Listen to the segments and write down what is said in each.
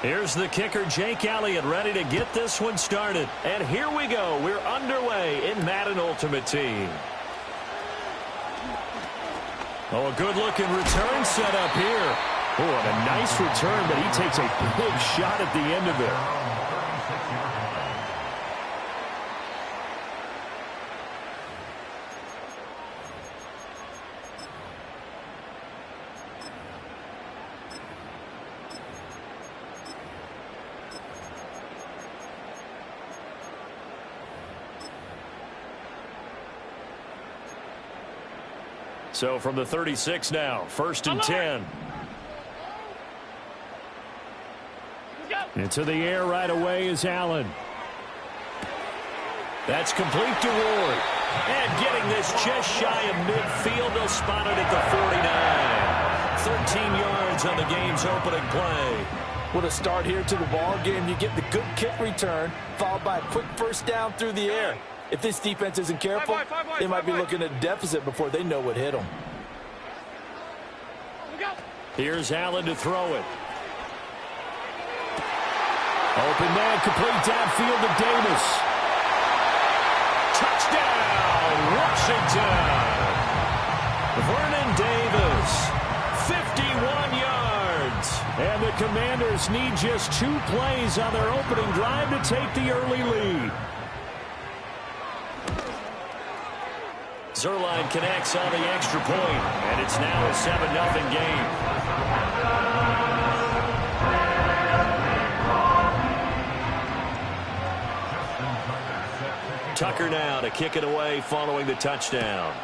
Here's the kicker, Jake Elliott, ready to get this one started. And here we go. We're underway in Madden Ultimate Team. Oh, a good-looking return set up here. Oh, and a nice return, but he takes a big shot at the end of it. So from the 36 now, 1st and 10. Into the air right away is Allen. That's complete to Ward. And getting this just shy of midfield, they'll spot it at the 49. 13 yards on the game's opening play. What a start here to the ball game. You get the good kick return, followed by a quick first down through the air. If this defense isn't careful, they might be looking at a deficit before they know what hit them. Here's Allen to throw it. Open man, complete downfield to Davis. Touchdown, Washington. Vernon Davis, 51 yards. And the Commanders need just 2 plays on their opening drive to take the early lead. Zerline connects on the extra point, and it's now a 7-0 game. Tucker now to kick it away following the touchdown.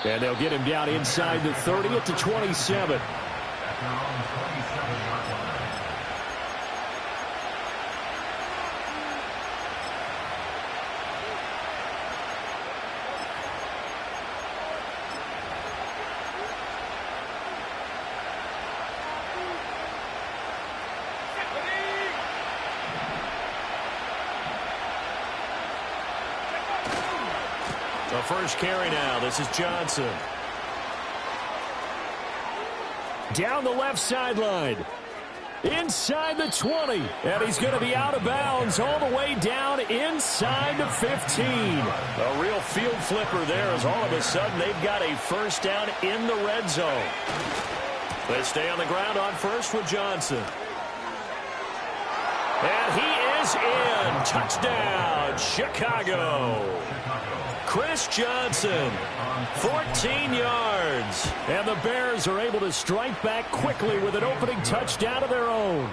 And they'll get him down inside the 30 at the 27. The first carry now. This is Johnson. Down the left sideline. Inside the 20. And he's going to be out of bounds all the way down inside the 15. A real field flipper there as all of a sudden they've got a first down in the red zone. They stay on the ground on first with Johnson. And he is in. Touchdown, Chicago. Chris Johnson, 14 yards. And the Bears are able to strike back quickly with an opening touchdown of their own.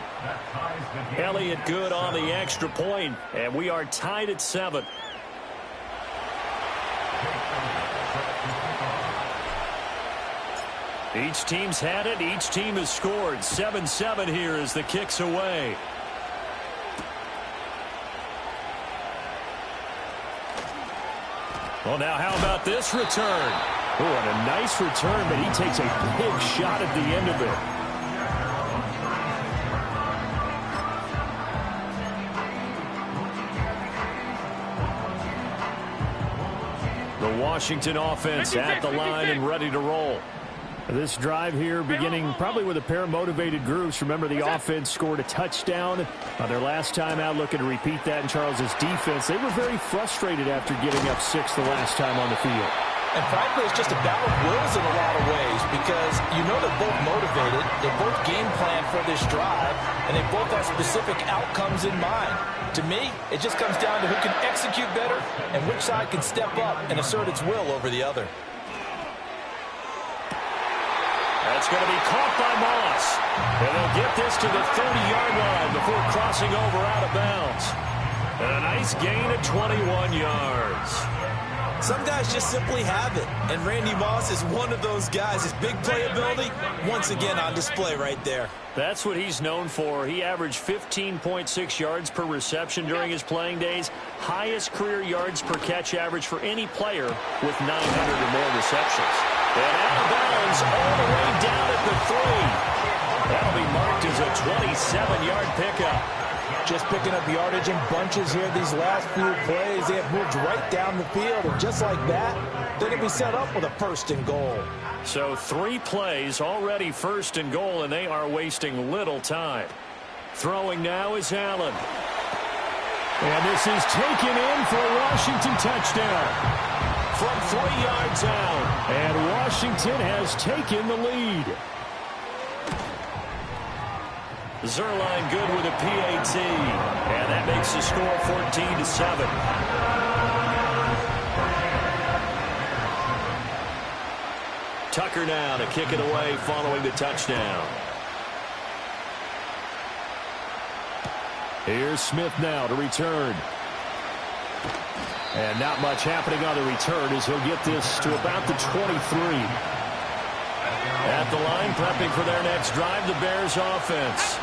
Elliott good on the extra point, and we are tied at 7. Each team's had it. Each team has scored. 7-7 here as the kick's away. Well, now how about this return? Oh, and a nice return, but he takes a big shot at the end of it. The Washington offense at the line and ready to roll. This drive here beginning probably with a pair of motivated groups. Remember, the offense scored a touchdown on their last time out, looking to repeat that in Charles's defense. They were very frustrated after giving up 6 the last time on the field. And frankly, it's just a battle of wills in a lot of ways because you know they're both motivated, they both game plan for this drive, and they both have specific outcomes in mind. To me, it just comes down to who can execute better and which side can step up and assert its will over the other. That's going to be caught by Moss. And they'll get this to the 30-yard line before crossing over out of bounds. And a nice gain of 21 yards. Some guys just simply have it. And Randy Moss is one of those guys. His big playability, once again on display right there. That's what he's known for. He averaged 15.6 yards per reception during his playing days. Highest career yards per catch average for any player with 900 or more receptions. And out of bounds all the way down at the 3. That'll be marked 27-yard pickup. Just picking up yardage in bunches here these last few plays. They have moved right down the field, and just like that, they're going to be set up with a 1st and goal. So 3 plays already 1st and goal, and they are wasting little time. Throwing now is Allen. And this is taken in for a Washington touchdown. From 3 yards out, and Washington has taken the lead. Zerline good with a PAT, and that makes the score 14-7. Tucker now to kick it away following the touchdown. Here's Smith now to return. And not much happening on the return as he'll get this to about the 23. At the line, prepping for their next drive, the Bears offense.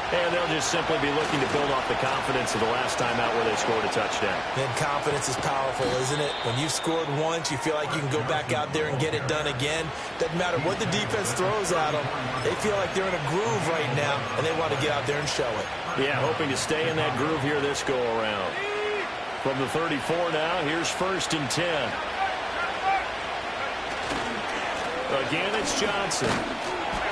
And they'll just simply be looking to build off the confidence of the last time out where they scored a touchdown. And confidence is powerful, isn't it? When you've scored once, you feel like you can go back out there and get it done again. Doesn't matter what the defense throws at them. They feel like they're in a groove right now, and they want to get out there and show it. Yeah, hoping to stay in that groove here this go-around. From the 34 now, here's 1st and 10. Again, it's Johnson.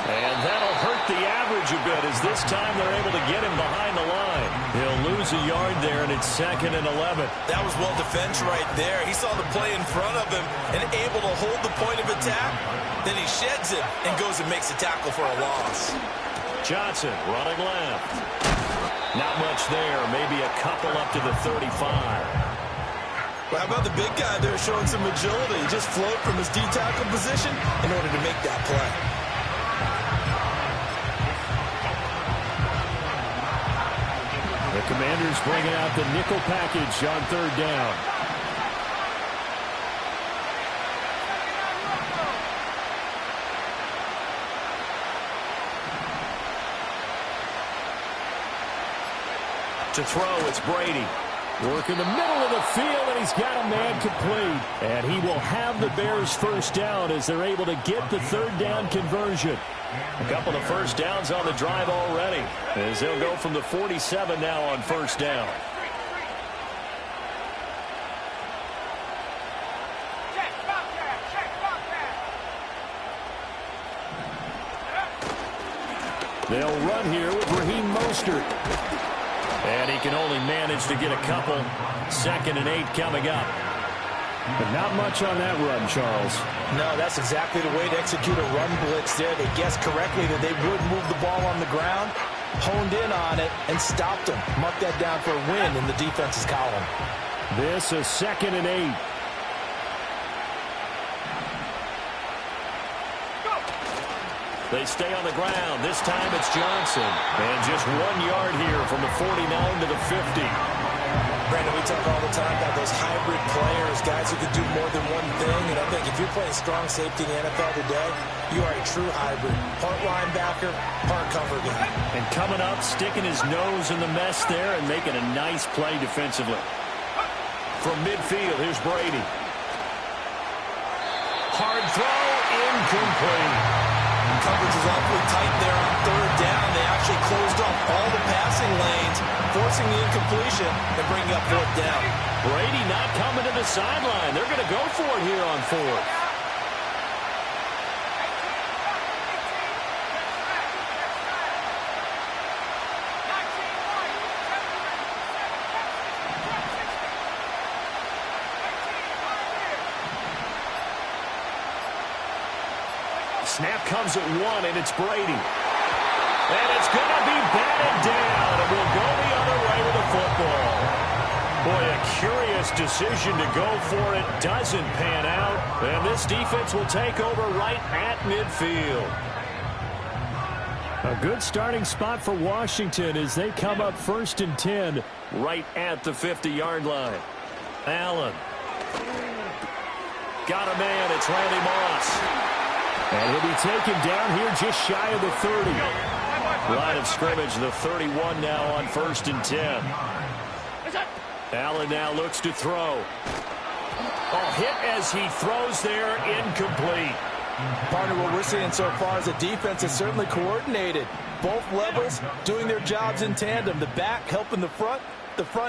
And that'll hurt the average a bit as this time they're able to get him behind the line. He'll lose a yard there, and it's 2nd and 11. That was well defense right there. He saw the play in front of him and able to hold the point of attack. Then he sheds it and goes and makes a tackle for a loss. Johnson running left. Not much there. Maybe a couple up to the 35. Well, how about the big guy there showing some agility? He just float from his D-tackle position in order to make that play. The Commanders bringing out the nickel package on 3rd down. To throw, it's Brady. Work in the middle of the field, and he's got a man complete. And he will have the Bears 1st down as they're able to get the 3rd down conversion. A couple of 1st downs on the drive already, as they'll go from the 47 now on 1st down. They'll run here with Raheem Mostert. And he can only manage to get a couple. 2nd and 8 coming up. But not much on that run, Charles. No, that's exactly the way to execute a run blitz there. They guessed correctly that they would move the ball on the ground, honed in on it, and stopped them. Mark that down for a win in the defense's column. This is 2nd and 8. They stay on the ground. This time it's Johnson. And just 1 yard here from the 49 to the 50. Brandon, we talk all the time about those hybrid players, guys who can do more than one thing. And I think if you're playing strong safety in the NFL today, you are a true hybrid. Part linebacker, part cover guy. And coming up, sticking his nose in the mess there and making a nice play defensively. From midfield, here's Brady. Hard throw, incomplete. Coverage is awfully tight there on 3rd down. They actually closed off all the passing lanes, forcing the incompletion and bringing up 4th down. Brady not coming to the sideline. They're going to go for it here on 4th. Snap comes at 1, and it's Brady. And it's going to be batted down, and we'll go the other way with the football. Boy, a curious decision to go for it. Doesn't pan out, and this defense will take over right at midfield. A good starting spot for Washington as they come up 1st and 10 right at the 50-yard line. Allen. Got a man. It's Randy Moss. And he'll be taken down here just shy of the 30. Line of scrimmage, the 31 now on 1st and 10. Allen now looks to throw. Oh, hit as he throws there, incomplete. Partner, what we're seeing so far is the defense is certainly coordinated. Both levels doing their jobs in tandem. The back helping the front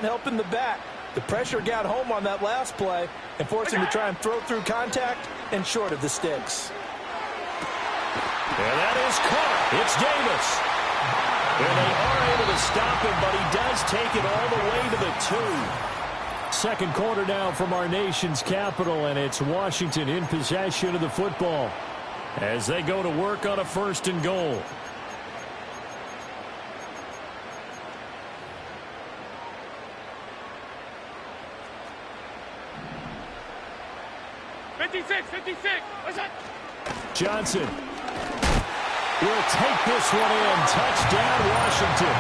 helping the back. The pressure got home on that last play and forced him to try and throw through contact and short of the sticks. And that is caught. It's Davis. And they are able to stop him, but he does take it all the way to the 2. Second quarter now from our nation's capital, and it's Washington in possession of the football as they go to work on a 1st and goal. Johnson will take this one in. Touchdown, Washington.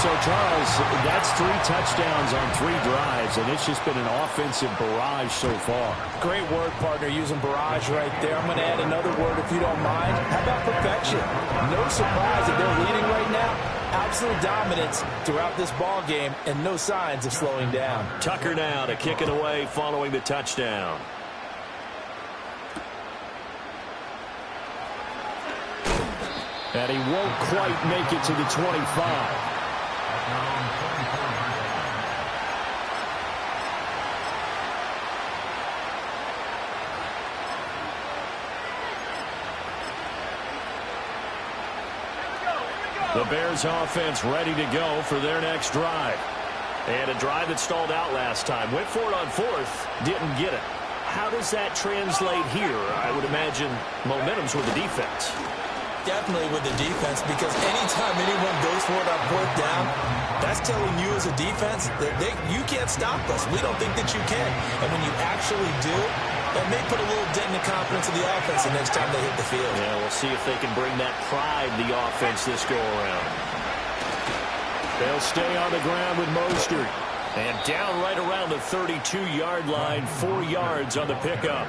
So, Charles, that's 3 touchdowns on 3 drives, and it's just been an offensive barrage so far. Great word, partner, using barrage right there. I'm going to add another word if you don't mind. How about perfection? No surprise that they're leading right now. Absolute dominance throughout this ball game and no signs of slowing down. Tucker now to kick it away following the touchdown. And he won't quite make it to the 25. The Bears offense ready to go for their next drive. And a drive that stalled out last time. Went for it on 4th, didn't get it. How does that translate here? I would imagine momentum's with the defense. Definitely with the defense, because anytime anyone goes for it on 4th down, that's telling you as a defense that you can't stop us. We don't think that you can. And when you actually do, that may put a little dent in the confidence of the offense the next time they hit the field. Yeah, we'll see if they can bring that pride to the offense this go-around. They'll stay on the ground with Mostert. And down right around the 32-yard line, 4 yards on the pickup.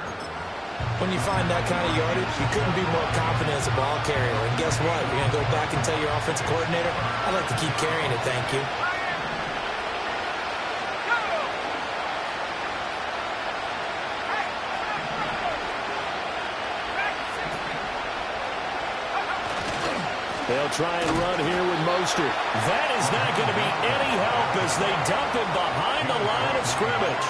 When you find that kind of yardage, you couldn't be more confident as a ball carrier. And guess what? You're going to go back and tell your offensive coordinator, I'd like to keep carrying it, thank you. They'll try and run here with Mostert. That is not going to be any help as they dump him behind the line of scrimmage.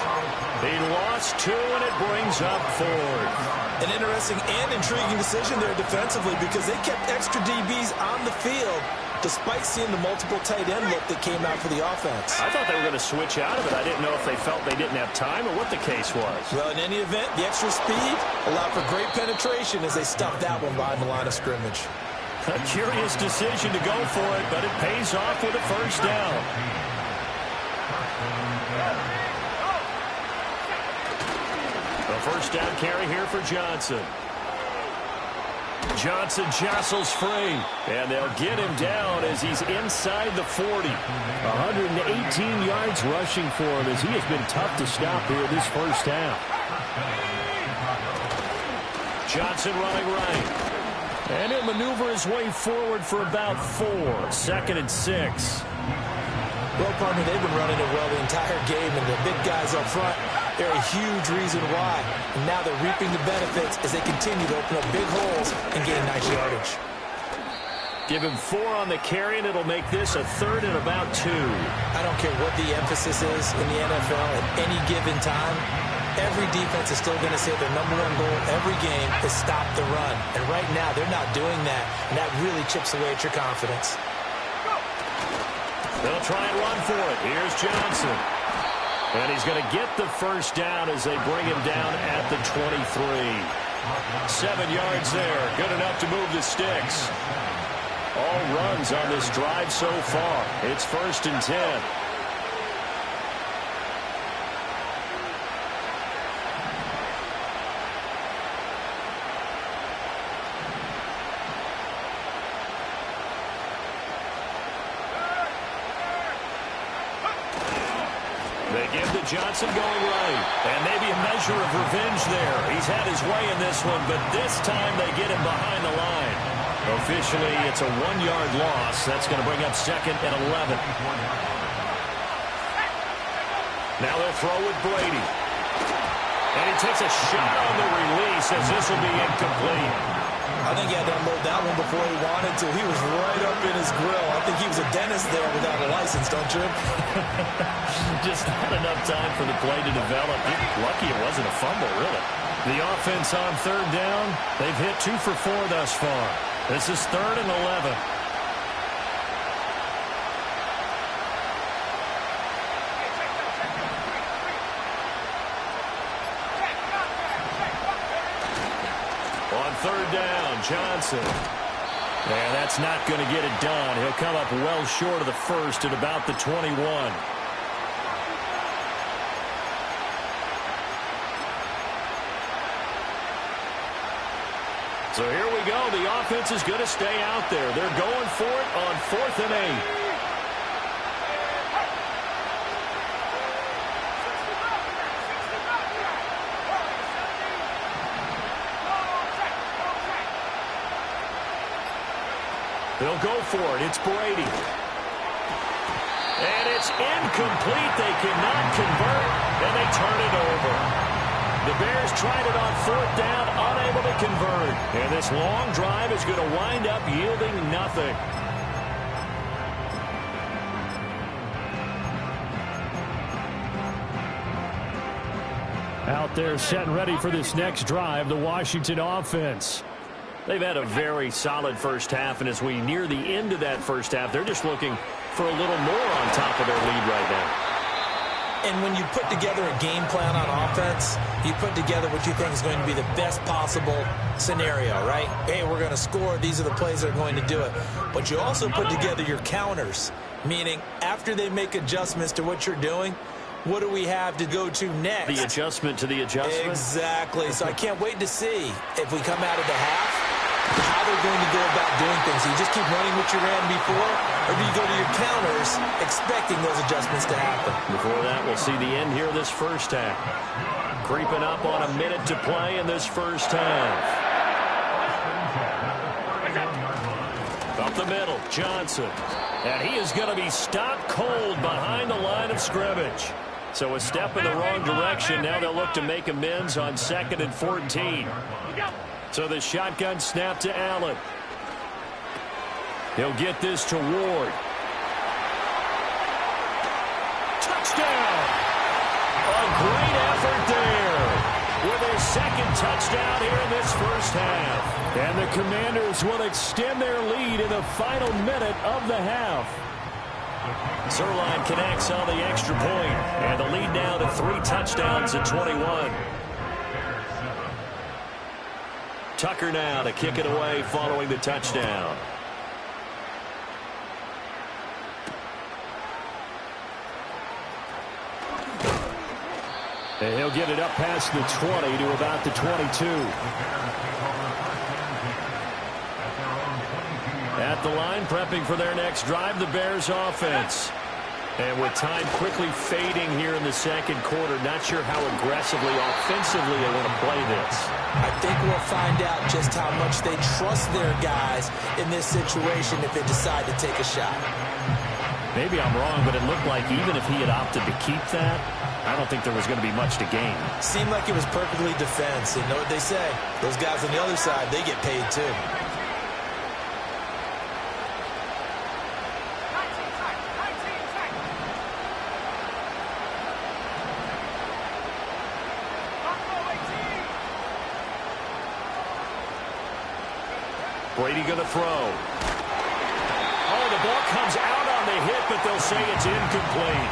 He lost 2, and it brings up 4th. An interesting and intriguing decision there defensively, because they kept extra DBs on the field despite seeing the multiple tight end look that came out for the offense. I thought they were going to switch out of it. I didn't know if they felt they didn't have time or what the case was. Well, in any event, the extra speed allowed for great penetration as they stuffed that one behind the line of scrimmage. A curious decision to go for it, but it pays off with a 1st down. A 1st down carry here for Johnson. Johnson jostles free, and they'll get him down as he's inside the 40. 118 yards rushing for him as he has been tough to stop here this 1st half. Johnson running right. And he'll maneuver his way forward for about 4. 2nd and 6. Well, partner, they've been running it well the entire game, and the big guys up front, they're a huge reason why. And now they're reaping the benefits as they continue to open up big holes and gain nice yardage. Give him 4 on the carry, and it'll make this a 3rd and about 2. I don't care what the emphasis is in the NFL at any given time. Every defense is still going to say their #1 goal every game is stop the run. And right now, they're not doing that, and that really chips away at your confidence. They'll try and run for it. Here's Johnson. And he's going to get the 1st down as they bring him down at the 23. 7 yards there. Good enough to move the sticks. All runs on this drive so far. It's 1st and 10. They give to Johnson going right. And maybe a measure of revenge there. He's had his way in this one, but this time they get him behind the line. Officially, it's a 1-yard loss. That's going to bring up 2nd and 11. Now they'll throw with Brady. And he takes a shot on the release as this will be incomplete. I think he had to unload that one before he wanted to. He was right up in his grill. I think he was a dentist there without a license, don't you? Just not enough time for the play to develop. Lucky it wasn't a fumble, really. The offense on third down, they've hit 2 for 4 thus far. This is 3rd and 11. On third down, Johnson. Yeah, that's not going to get it done. He'll come up well short of the first at about the 21. So here we go. The offense is going to stay out there. They're going for it on 4th and 8. They'll go for it. It's Brady. And it's incomplete. They cannot convert, and they turn it over. The Bears tried it on 4th down, unable to convert. And this long drive is going to wind up yielding nothing. Out there set and ready for this next drive, the Washington offense. They've had a very solid first half, and as we near the end of that first half, they're just looking for a little more on top of their lead right now. And when you put together a game plan on offense, you put together what you think is going to be the best possible scenario, right? Hey, we're going to score. These are the plays that are going to do it. But you also put together your counters, meaning after they make adjustments to what you're doing, what do we have to go to next? The adjustment to the adjustment? Exactly. So I can't wait to see if we come out of the half, how they're going to go about doing things. Do you just keep running what you ran before, or do you go to your counters expecting those adjustments to happen? Before that, we'll see the end here of this first half. Creeping up on a minute to play in this first half. Up the middle, Johnson. And he is going to be stopped cold behind the line of scrimmage. So a step in the wrong direction. Now they'll look to make amends on 2nd and 14. So the shotgun snap to Allen. He'll get this to Ward. Touchdown! A great effort there with his 2nd touchdown here in this first half. And the Commanders will extend their lead in the final minute of the half. Zerline connects on the extra point, and the lead now to 3 touchdowns at 21. Tucker now to kick it away following the touchdown. And he'll get it up past the 20 to about the 22. At the line, prepping for their next drive, the Bears offense. And with time quickly fading here in the second quarter, not sure how aggressively, offensively they want to play this. I think we'll find out just how much they trust their guys in this situation if they decide to take a shot. Maybe I'm wrong, but it looked like even if he had opted to keep that, I don't think there was going to be much to gain. Seemed like it was perfectly defense. And you know what they say? Those guys on the other side, they get paid too. Brady going to throw. Oh, the ball comes out on the hit, but they'll say it's incomplete.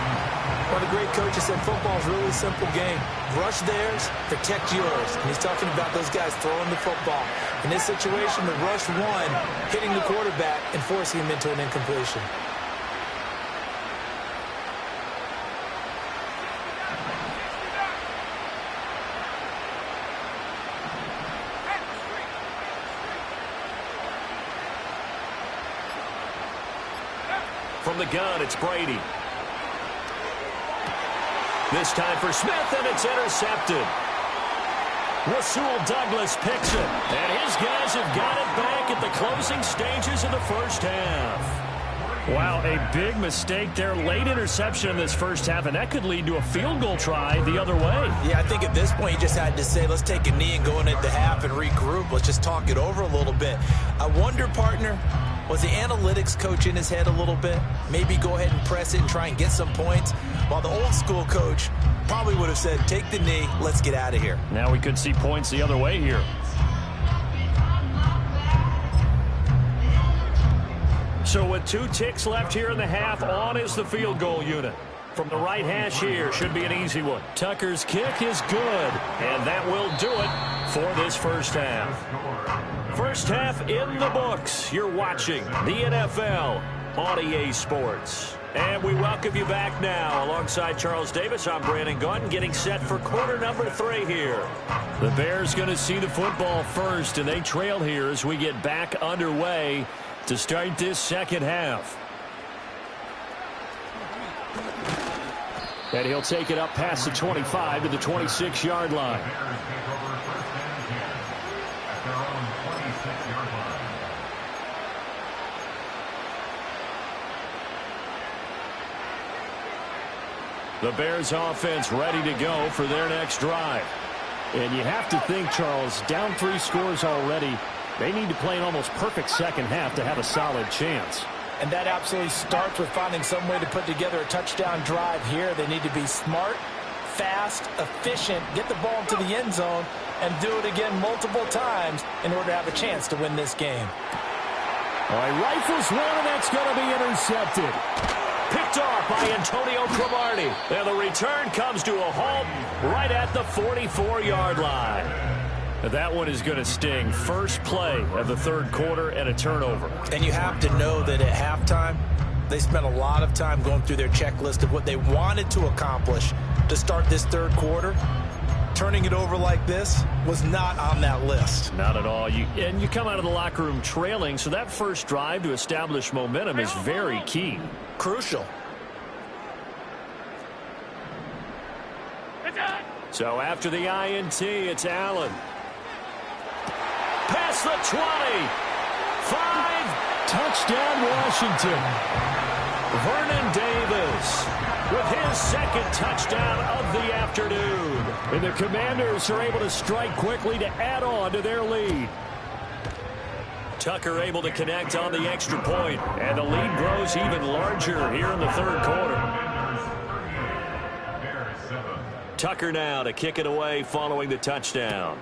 One of the great coaches said football's a really simple game. Rush theirs, protect yours. And he's talking about those guys throwing the football. In this situation, the rush one, hitting the quarterback and forcing him into an incompletion. From the gun, it's Brady. This time for Smith, and it's intercepted. Rasul Douglas picks it, and his guys have got it back at the closing stages of the first half. Wow, a big mistake there. Late interception in this first half, and that could lead to a field goal try the other way. Yeah, I think at this point you just had to say, let's take a knee and go into the half and regroup. Let's just talk it over a little bit. I wonder, partner, was the analytics coach in his head a little bit? Maybe go ahead and press it and try and get some points, while the old school coach probably would have said, take the knee, let's get out of here. Now we could see points the other way here. So with 2 ticks left here in the half, on is the field goal unit. From the right hash here, should be an easy one. Tucker's kick is good, and that will do it for this first half. First half in the books. You're watching the NFL on EA Sports. And we welcome you back now. Alongside Charles Davis, I'm Brandon Gaudin, getting set for quarter number 3 here. The Bears going to see the football first, and they trail here as we get back underway to start this second half. And he'll take it up past the 25 to the 26-yard line. The Bears offense ready to go for their next drive. And you have to think, Charles, down 3 scores already. They need to play an almost perfect second half to have a solid chance. And that absolutely starts with finding some way to put together a touchdown drive here. They need to be smart, fast, efficient, get the ball into the end zone, and do it again multiple times in order to have a chance to win this game. All right, rifles one, and that's going to be intercepted. Picked off by Antonio Cromartie. And the return comes to a halt right at the 44-yard line. That one is going to sting. First play of the third quarter and a turnover. And you have to know that at halftime, they spent a lot of time going through their checklist of what they wanted to accomplish to start this third quarter. Turning it over like this was not on that list. Not at all. And you come out of the locker room trailing, so that first drive to establish momentum is very key. Crucial. So after the INT, it's Allen. Past the 20. 5. Touchdown, Washington. Vernon Davis with his second touchdown of the afternoon. And the Commanders are able to strike quickly to add on to their lead. Tucker able to connect on the extra point, and the lead grows even larger here in the third quarter. Tucker now to kick it away following the touchdown.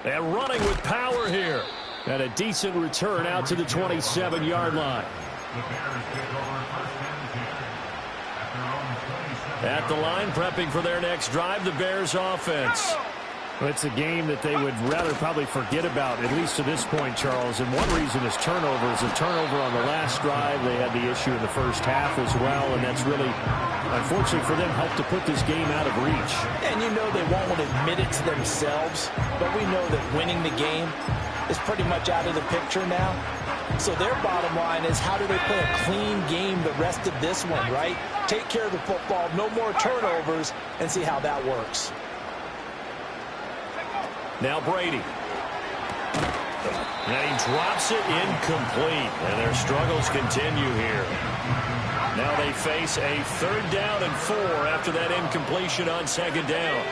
And running with power here. And a decent return out to the 27-yard line. At the line, prepping for their next drive, the Bears offense. Well, it's a game that they would rather probably forget about, at least to this point, Charles. And one reason is turnovers. A turnover on the last drive. They had the issue in the first half as well, and that's really, unfortunately for them, helped to put this game out of reach. And you know they won't admit it to themselves, but we know that winning the game is pretty much out of the picture now. So their bottom line is, how do they play a clean game the rest of this one, right? Take care of the football, no more turnovers, and see how that works. Now Brady. And he drops it incomplete. And their struggles continue here. Now they face a 3rd down and 4 after that incompletion on 2nd down.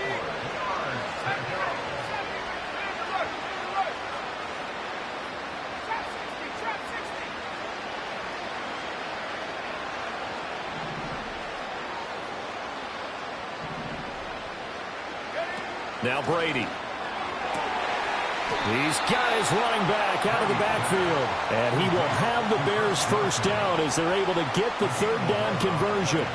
Now Brady. He's got his running back out of the backfield. And he will have the Bears first down as they're able to get the 3rd down conversion.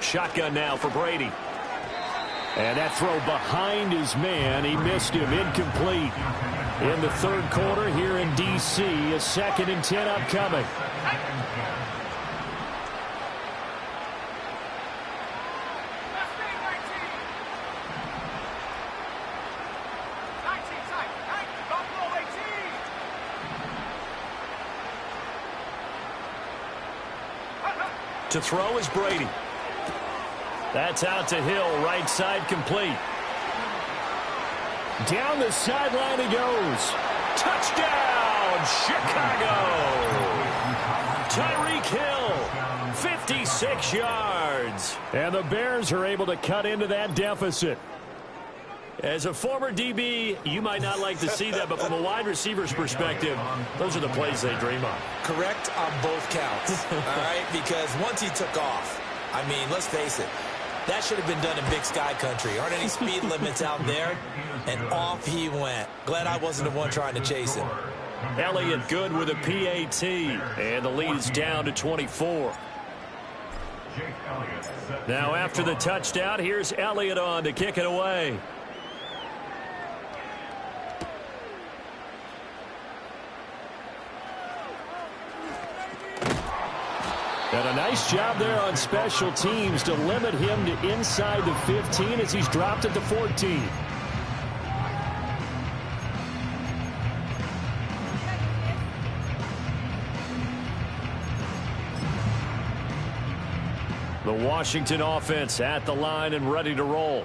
Shotgun now for Brady. And that throw behind his man. He missed him. Incomplete. In the third quarter here in D.C., a 2nd and 10 upcoming. To throw is Brady. That's out to Hill, right side complete. Down the sideline he goes. Touchdown, Chicago! Tyreek Hill, 56 yards. And the Bears are able to cut into that deficit. As a former DB, you might not like to see that, but from a wide receiver's perspective, those are the plays they dream of. Correct on both counts, all right? Because once he took off, I mean, let's face it, that should have been done in Big Sky country. Aren't any speed limits out there? And off he went. Glad I wasn't the one trying to chase him. Elliott good with a PAT, and the lead is down to 24. Now after the touchdown, here's Elliott on to kick it away. And a nice job there on special teams to limit him to inside the 15 as he's dropped it to 14. The Washington offense at the line and ready to roll.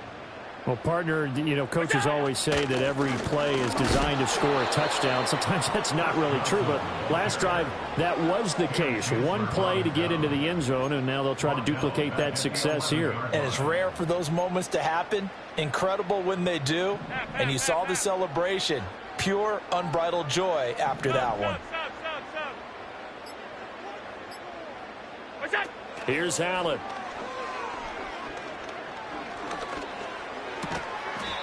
Well, partner, you know, coaches always say that every play is designed to score a touchdown. Sometimes that's not really true, but last drive, that was the case. One play to get into the end zone, and now they'll try to duplicate that success here. And it's rare for those moments to happen. Incredible when they do. And you saw the celebration. Pure, unbridled joy after that one. Here's Allen.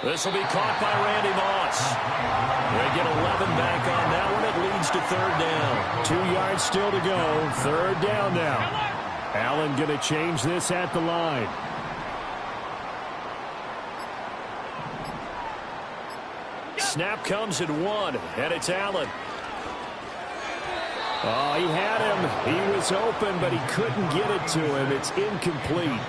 This will be caught by Randy Moss. They get 11 back on that one. It leads to third down. 2 yards still to go. Third down now. Allen going to change this at the line. Snap comes at 1, and it's Allen. Oh, he had him. He was open, but he couldn't get it to him. It's incomplete.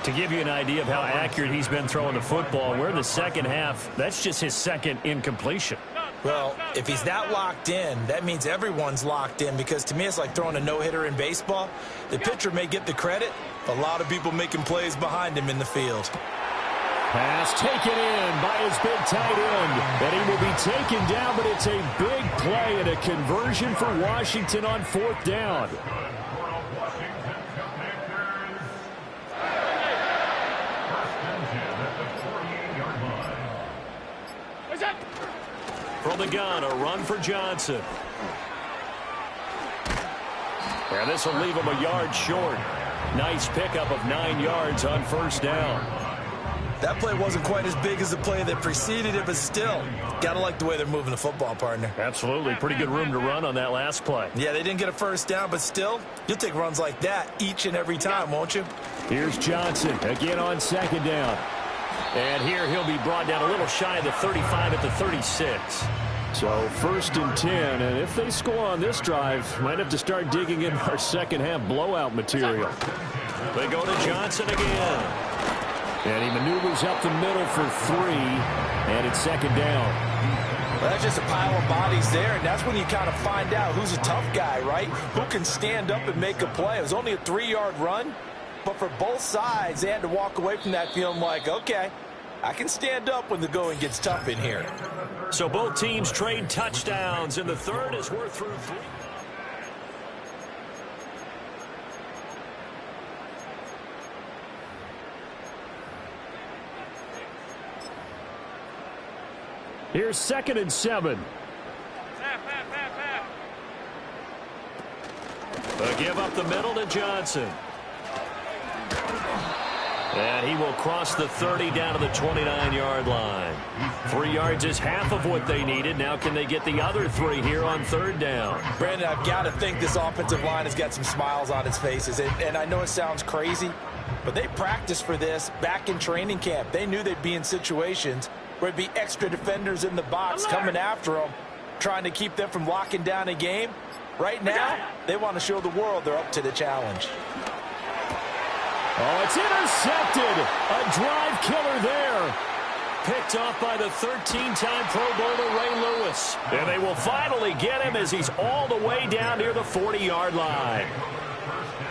To give you an idea of how accurate he's been throwing the football, we're in the second half. That's just his second incompletion. Well, if he's that locked in, that means everyone's locked in, because to me it's like throwing a no-hitter in baseball. The pitcher may get the credit, a lot of people making plays behind him in the field. Pass taken in by his big tight end. And he will be taken down, but it's a big play and a conversion for Washington on fourth down. From the gun, a run for Johnson. And this will leave him a yard short. Nice pickup of 9 yards on first down. That play wasn't quite as big as the play that preceded it, but still, got to like the way they're moving the football, partner. Absolutely. Pretty good room to run on that last play. Yeah, they didn't get a first down, but still, you'll take runs like that each and every time, won't you? Here's Johnson again on second down. And here he'll be brought down a little shy of the 35 at the 36. So first and 10, and if they score on this drive, might have to start digging in our second half blowout material. They go to Johnson again. And he maneuvers up the middle for 3, and it's second down. Well, that's just a pile of bodies there, and that's when you kind of find out who's a tough guy, right? Who can stand up and make a play. It was only a 3-yard run, but for both sides, they had to walk away from that feeling like, okay, I can stand up when the going gets tough in here. So both teams trade touchdowns, and the third as we're through 3. Here's second and 7. A give up the middle to Johnson. And he will cross the 30 down to the 29-yard line. 3 yards is half of what they needed. Now can they get the other 3 here on third down? Brandon, I've got to think this offensive line has got some smiles on its faces. And I know it sounds crazy, but they practiced for this back in training camp. They knew they'd be in situations where there'd be extra defenders in the box coming after them, trying to keep them from locking down a game. Right now, they want to show the world they're up to the challenge. Oh, it's intercepted. A drive killer there. Picked off by the 13-time Pro Bowler Ray Lewis. And they will finally get him as he's all the way down near the 40-yard line.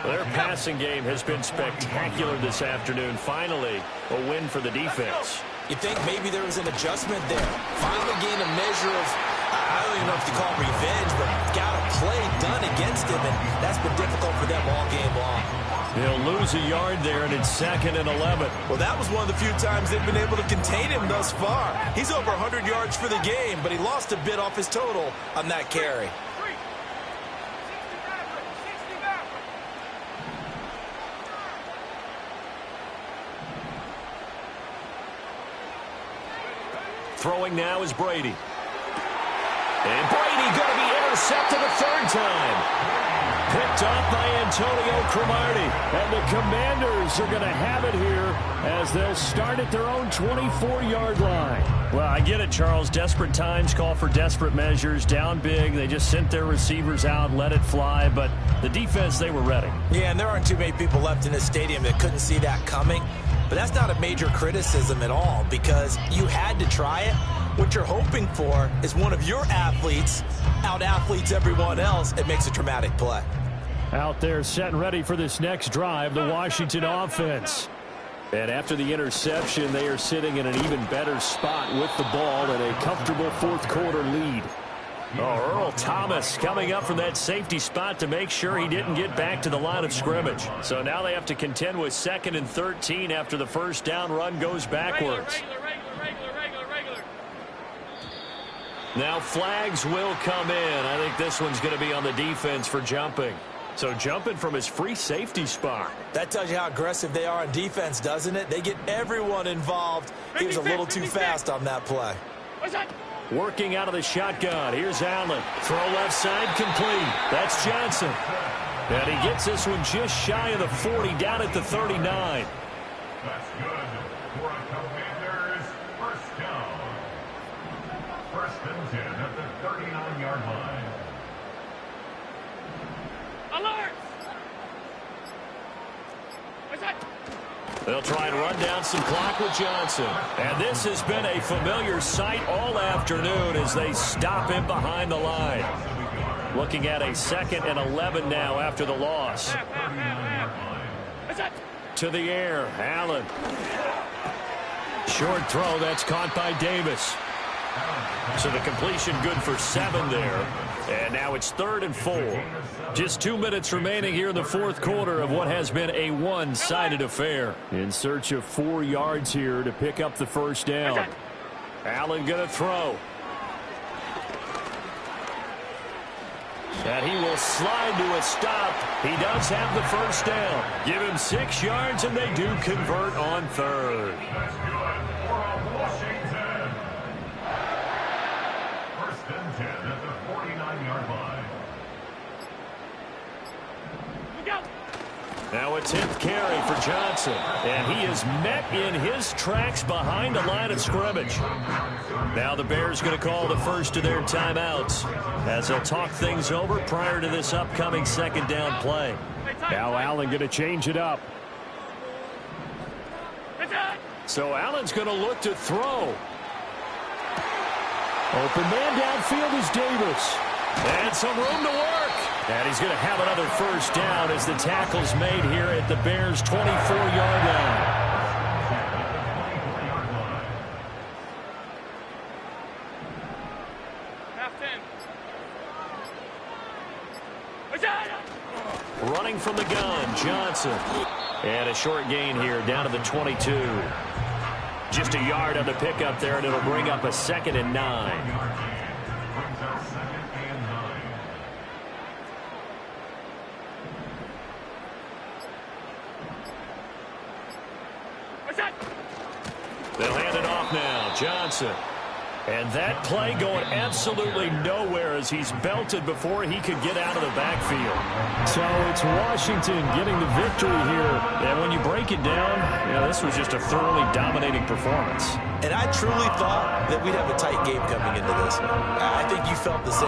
Their passing game has been spectacular this afternoon. Finally, a win for the defense. You think maybe there was an adjustment there. Finally gained a measure of, I don't even know if you call it revenge, but got a play done against him, and that's been difficult for them all game long. They'll lose a yard there, and it's 2nd and 11. Well, that was one of the few times they've been able to contain him thus far. He's over 100 yards for the game, but he lost a bit off his total on that carry. Throwing now is Brady. And Brady going to be intercepted a 3rd time. Picked off by Antonio Cromartie. And the Commanders are going to have it here as they'll start at their own 24-yard line. Well, I get it, Charles. Desperate times call for desperate measures. Down big. They just sent their receivers out, let it fly. But the defense, they were ready. Yeah, and there aren't too many people left in this stadium that couldn't see that coming. But that's not a major criticism at all because you had to try it. What you're hoping for is one of your athletes out-athletes everyone else and makes a dramatic play. Out there set and ready for this next drive, the Washington offense. And after the interception, they are sitting in an even better spot with the ball and a comfortable 4th quarter lead. Oh, Earl Thomas coming up from that safety spot to make sure he didn't get back to the line of scrimmage. So now they have to contend with 2nd and 13 after the first down run goes backwards. Regular. Now flags will come in. I think this one's going to be on the defense for jumping. So jumping from his free safety spot. That tells you how aggressive they are on defense, doesn't it? They get everyone involved. He was a little too fast on that play. Working out of the shotgun. Here's Allen. Throw left side complete. That's Johnson. And he gets this one just shy of the 40 down at the 39. That's good for a Commanders first down. 1st and 10 at the 39-yard line. Alert! What's that? They'll try and run down some clock with Johnson. And this has been a familiar sight all afternoon as they stop him behind the line. Looking at a 2nd and 11 now after the loss. To the air, Allen. Short throw, that's caught by Davis. So the completion good for 7 there. And now it's 3rd and 4. Just 2 minutes remaining here in the 4th quarter of what has been a one-sided affair. In search of 4 yards here to pick up the first down. Allen going to throw. And he will slide to a stop. He does have the first down. Give him 6 yards, and they do convert on 3rd. That's good for Washington. 1st and 10 at the 49-yard line. Now a 10th carry for Johnson. And he is met in his tracks behind the line of scrimmage. Now the Bears going to call the first of their timeouts as they'll talk things over prior to this upcoming 2nd down play. Now Allen going to change it up. So Allen's going to look to throw. Open man downfield is Davis. And some room to work. And he's going to have another first down as the tackle's made here at the Bears' 24-yard line. Running from the gun, Johnson. And a short gain here down to the 22. Just a yard on the pickup there, and it'll bring up a 2nd and 9. They'll hand it off now. Johnson. And that play going absolutely nowhere as he's belted before he could get out of the backfield. So it's Washington getting the victory here. And when you break it down, this was just a thoroughly dominating performance. And I truly thought that we'd have a tight game coming into this. I think you felt the same.